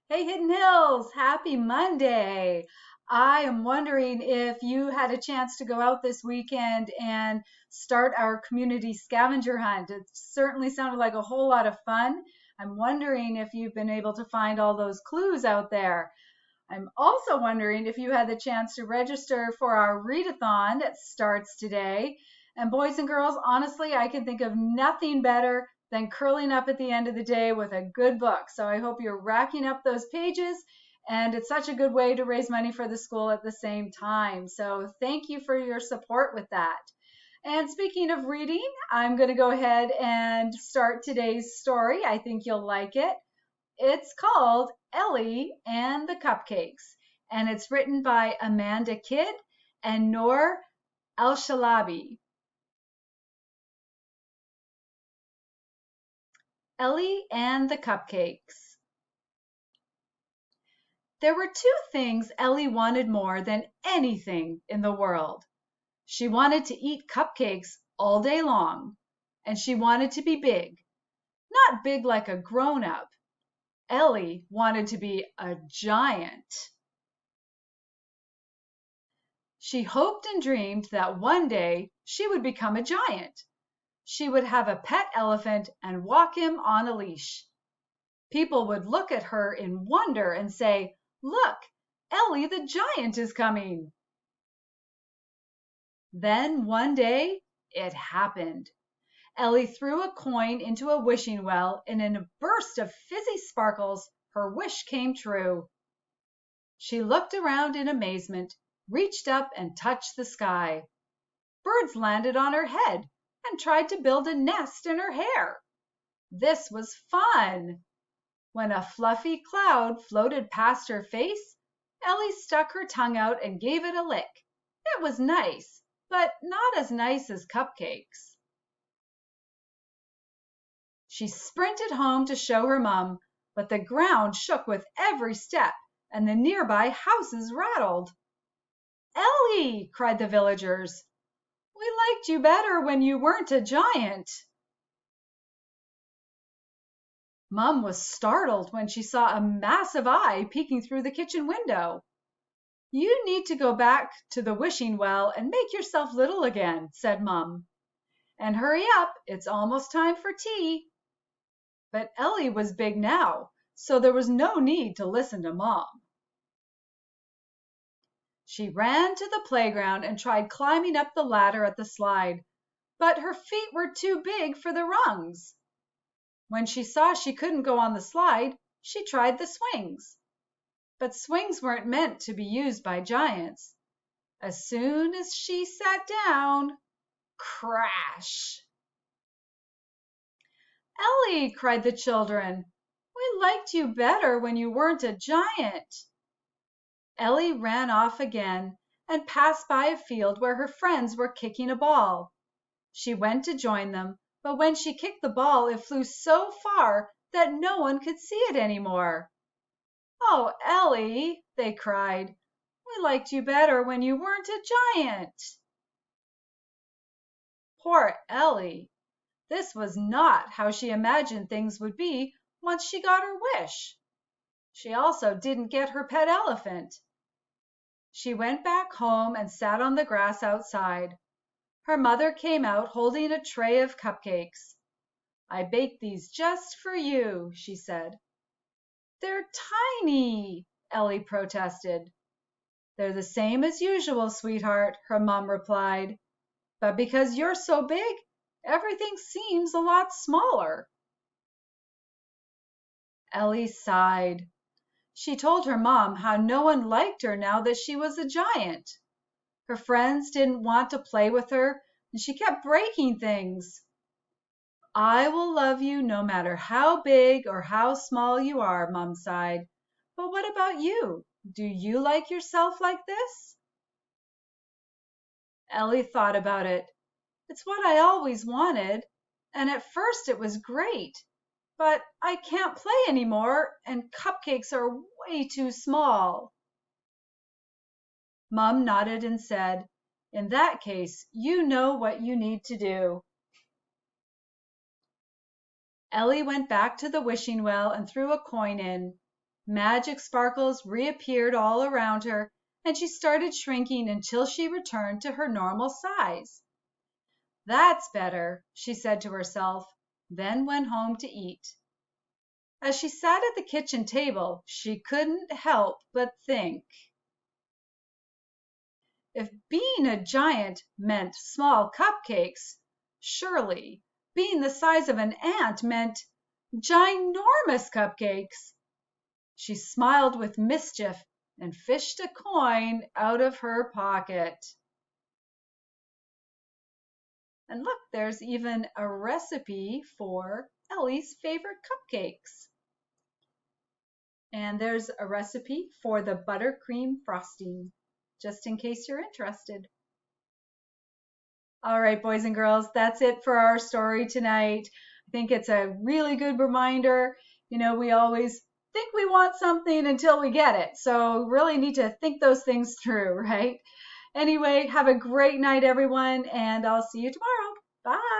Hey, Hidden Hills, happy Monday. I am wondering if you had a chance to go out this weekend and start our community scavenger hunt. It certainly sounded like a whole lot of fun. I'm wondering if you've been able to find all those clues out there. I'm also wondering if you had the chance to register for our readathon that starts today. And boys and girls, honestly, I can think of nothing better than curling up at the end of the day with a good book. So I hope you're racking up those pages. And it's such a good way to raise money for the school at the same time. So thank you for your support with that. And speaking of reading, I'm going to go ahead and start today's story. I think you'll like it. It's called Ellie and the Cupcakes, and it's written by Amanda Kidd and Noor Al-Shalabi. Ellie and the Cupcakes. There were two things Ellie wanted more than anything in the world. She wanted to eat cupcakes all day long, and she wanted to be big. Not big like a grown-up. Ellie wanted to be a giant. She hoped and dreamed that one day she would become a giant. She would have a pet elephant and walk him on a leash. People would look at her in wonder and say, "Look, Ellie the giant is coming." Then one day it happened. Ellie threw a coin into a wishing well, and in a burst of fizzy sparkles, her wish came true. She looked around in amazement, reached up and touched the sky. Birds landed on her head and tried to build a nest in her hair. This was fun. When a fluffy cloud floated past her face, Ellie stuck her tongue out and gave it a lick. It was nice, but not as nice as cupcakes. She sprinted home to show her mum, but the ground shook with every step and the nearby houses rattled. "Ellie!" cried the villagers. "We liked you better when you weren't a giant." Mum was startled when she saw a massive eye peeking through the kitchen window. "You need to go back to the wishing well and make yourself little again," said Mum. "And hurry up, it's almost time for tea." But Ellie was big now, so there was no need to listen to Mom. She ran to the playground and tried climbing up the ladder at the slide, but her feet were too big for the rungs. When she saw she couldn't go on the slide, she tried the swings. But swings weren't meant to be used by giants. As soon as she sat down, crash! "Ellie!" cried the children. "We liked you better when you weren't a giant." Ellie ran off again and passed by a field where her friends were kicking a ball. She went to join them, but when she kicked the ball, it flew so far that no one could see it anymore. "Oh, Ellie!" they cried. "We liked you better when you weren't a giant." Poor Ellie! This was not how she imagined things would be once she got her wish. She also didn't get her pet elephant. She went back home and sat on the grass outside. Her mother came out holding a tray of cupcakes. "I baked these just for you," she said. "They're tiny," Ellie protested. "They're the same as usual, sweetheart," her mom replied. "But because you're so big, everything seems a lot smaller." Ellie sighed. She told her mom how no one liked her now that she was a giant. Her friends didn't want to play with her, and she kept breaking things. "I will love you no matter how big or how small you are," Mom sighed. "But what about you? Do you like yourself like this?" Ellie thought about it. "It's what I always wanted, and at first it was great. But I can't play anymore, and cupcakes are way too small." Mom nodded and said, "In that case, you know what you need to do." Ellie went back to the wishing well and threw a coin in. Magic sparkles reappeared all around her, and she started shrinking until she returned to her normal size. That's better, she said to herself, then went home to eat. As she sat at the kitchen table, she couldn't help but think. If being a giant meant small cupcakes, surely being the size of an ant meant ginormous cupcakes. She smiled with mischief and fished a coin out of her pocket. And look, there's even a recipe for Ellie's favorite cupcakes. And there's a recipe for the buttercream frosting, just in case you're interested. All right, boys and girls, that's it for our story tonight. I think it's a really good reminder. We always think we want something until we get it. So really need to think those things through, right? Anyway, have a great night, everyone, and I'll see you tomorrow. Bye.